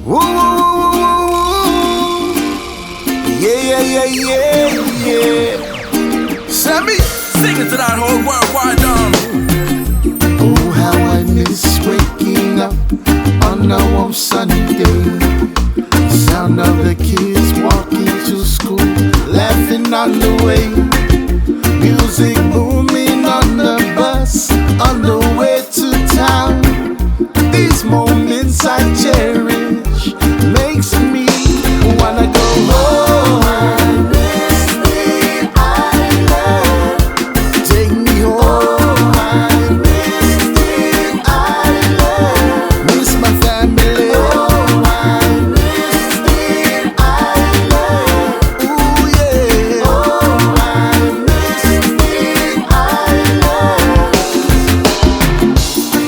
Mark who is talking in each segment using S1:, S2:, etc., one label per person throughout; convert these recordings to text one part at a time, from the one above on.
S1: Ooh, yeah, yeah, yeah, yeah, yeah.
S2: Send me, sing it to that whole world wide down.
S1: Oh, how I miss waking up on a warm sunny day. Sound of the kids walking to school, laughing on the way. Music booming on the bus, on the way to town. These moments I cherish, makes me wanna go home. I miss the island, take me home. I miss the island, miss my family. Oh, I miss the island, ooh yeah. Oh, I miss the island.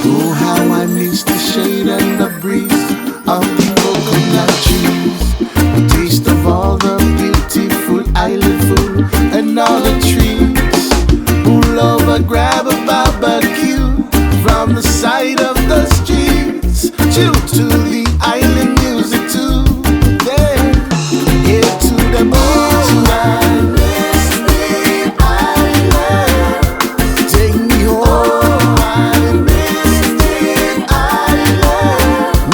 S1: Oh, how I miss the shade and the breeze of the coconut trees, the taste of all the beautiful island food and all the trees who love a grab a barbecue from the side of the streets. Chill to the island music too. There, head to the beach. I miss the island, take me home. I miss the island,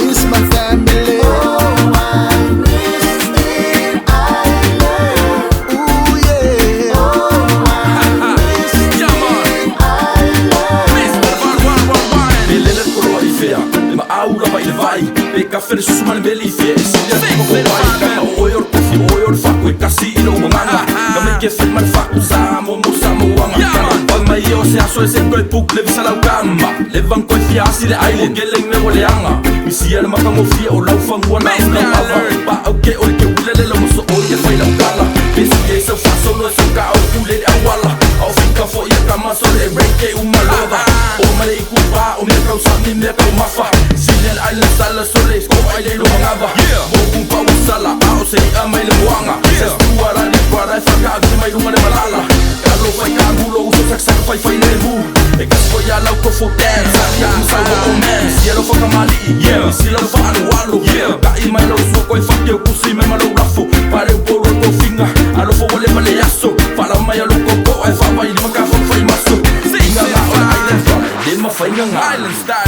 S1: miss my family. Oh, I miss the island, ooh yeah. Oh, I miss the island.
S2: Belele koro I fea, le maaura vai le vai. Pe kafe le susumane beli fea, silia ko vai ka o yor kofi o yor faku e kasi ilo manga. Ka me ke fe mar faku sa mo wanga. Pag mai o se aso e se ko e puk le visa lau kama. Le van ko fia si le island geleng me wole anga. Mi sia le maka mo fia o lau fangua na ava. Pa o ke ulele lo mo so o ke fai lau kala. Pesi ke se fa solo e se ka o kule le awala. Au fika fo ia kama so le break umalova. O male ikupa o me kau sami me kau mafa. Silel island sala sole ko ai lo mangava. Mo kumpa usala au se amai le wanga. Se tuara ni para faka ke mai uma le malala. Kalo fai kangulo uso sak fai le mu. E kas ko ya lau ko fo dance. Ya sa o man. Cielo faka mali. Si lo fa alo alo. Ka I mai lo so ko fa ke kusi me malo rafo. Pare por ko finga. Alo fo wole male yaso. Para mai lo ko ai fa vai ma ka fo fai maso. Singa la island style.